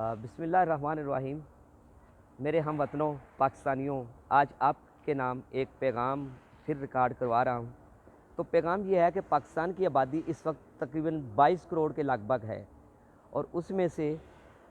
बिस्मिल्लाहिर्रहमानिर्रहीम। मेरे हम वतनों पाकिस्तानियों, आज आपके नाम एक पैगाम फिर रिकॉर्ड करवा रहा हूँ। तो पैगाम ये है कि पाकिस्तान की आबादी इस वक्त तकरीबन 22 करोड़ के लगभग है, और उसमें से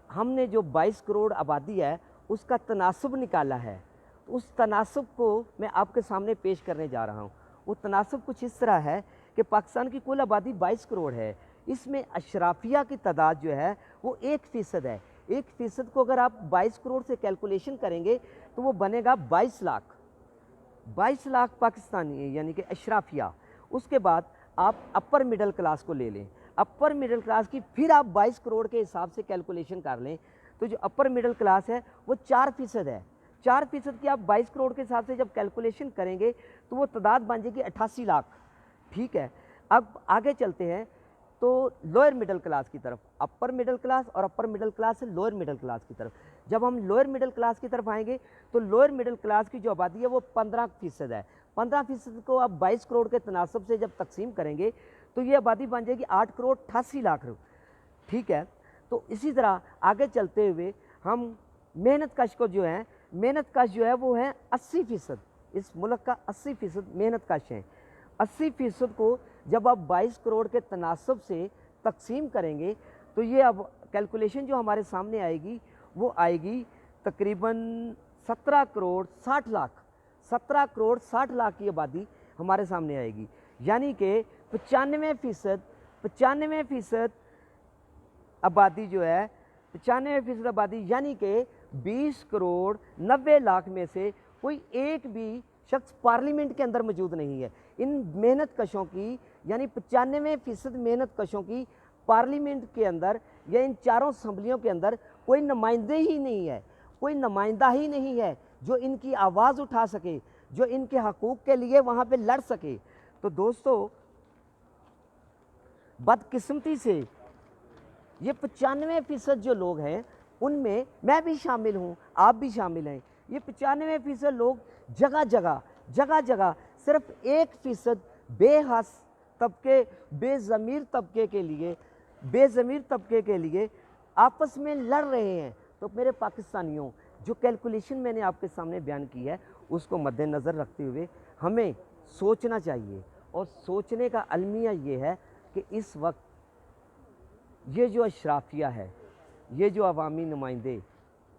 हमने जो 22 करोड़ आबादी है उसका तनासब निकाला है। तो उस तनासब को मैं आपके सामने पेश करने जा रहा हूँ। वो तनासब कुछ इस तरह है कि पाकिस्तान की कुल आबादी 22 करोड़ है, इसमें अशराफिया की तादाद जो है वो 1% है। 1% को अगर आप 22 करोड़ से कैलकुलेशन करेंगे तो वो बनेगा 22 लाख। 22 लाख पाकिस्तानी यानी कि अशराफिया। उसके बाद आप अपर मिडिल क्लास को ले लें, अपर मिडिल क्लास की फिर आप 22 करोड़ के हिसाब से कैलकुलेशन कर लें, तो जो अपर मिडिल क्लास है वो 4% है। 4% की आप 22 करोड़ के हिसाब से जब कैलकुलेशन करेंगे तो वो तादाद बन जाएगी 88 लाख। ठीक है, अब आगे चलते हैं तो लोअर मिडिल क्लास की तरफ। अपर मिडिल क्लास और अपर मिडिल क्लास से लोअर मिडिल क्लास की तरफ। जब हम लोअर मिडिल क्लास की तरफ आएंगे तो लोअर मिडिल क्लास की जो आबादी है वो 15% है। 15% को आप 22 करोड़ के तनासब से जब तकसीम करेंगे तो ये आबादी बन जाएगी 8 करोड़ 88 लाख। ठीक है, तो इसी तरह आगे चलते हुए हम मेहनत कश को जो है, मेहनत कश जो है वो है 80%। इस मुल्क का 80% मेहनत कश हैं। 80% को जब आप 22 करोड़ के तनासब से तकसीम करेंगे तो ये अब कैलकुलेशन जो हमारे सामने आएगी वो आएगी तकरीबन 17 करोड़ 60 लाख। 17 करोड़ 60 लाख की आबादी हमारे सामने आएगी, यानी कि 95% आबादी जो है, 95% आबादी यानी कि 20 करोड़ 90 लाख में से कोई एक भी शख्स पार्लियामेंट के अंदर मौजूद नहीं है। इन मेहनत कशों की यानी 95% मेहनत कशों की पार्लियामेंट के अंदर या इन चारों असम्बलियों के अंदर कोई नुमाइंदे ही नहीं है, कोई नुमाइंदा ही नहीं है जो इनकी आवाज़ उठा सके, जो इनके हकूक़ के लिए वहाँ पे लड़ सके। तो दोस्तों, बदकिस्मती से ये 95% जो लोग हैं उनमें मैं भी शामिल हूँ, आप भी शामिल हैं। ये 95% लोग जगह जगह सिर्फ 1% बेहस तबके, बेज़मीर तबके के लिए आपस में लड़ रहे हैं। तो मेरे पाकिस्तानियों, जो कैलकुलेशन मैंने आपके सामने बयान की है उसको मद्देनज़र रखते हुए हमें सोचना चाहिए, और सोचने का अलमिया ये है कि इस वक्त ये जो अशराफिया है, ये जो अवामी नुमाइंदे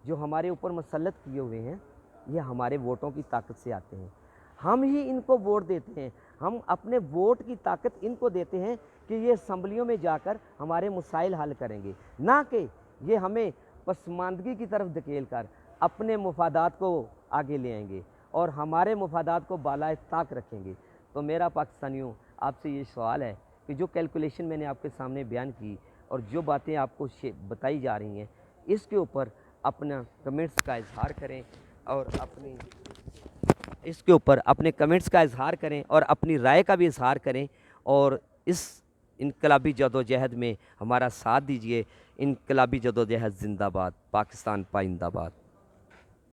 जो हमारे ऊपर मसल्लत किए हुए हैं, ये हमारे वोटों की ताकत से आते हैं। हम ही इनको वोट देते हैं, हम अपने वोट की ताकत इनको देते हैं कि ये असम्बलियों में जाकर हमारे मसाइल हल करेंगे, ना कि ये हमें पसमानदगी की तरफ धकेल कर अपने मुफादात को आगे ले आएंगे और हमारे मुफादात को बालाए ताक रखेंगे। तो मेरा पाकिस्तानियों आपसे ये सवाल है कि जो कैलकुलेशन मैंने आपके सामने बयान की और जो बातें आपको बताई जा रही हैं, इसके ऊपर अपना कमेंट्स का इजहार करें और अपने कमेंट्स का इजहार करें और अपनी राय का भी इजहार करें, और इस इनकलाबी जदोजहद में हमारा साथ दीजिए। इनकलाबी जदोजहद जिंदाबाद, पाकिस्तान पाइंदाबाद।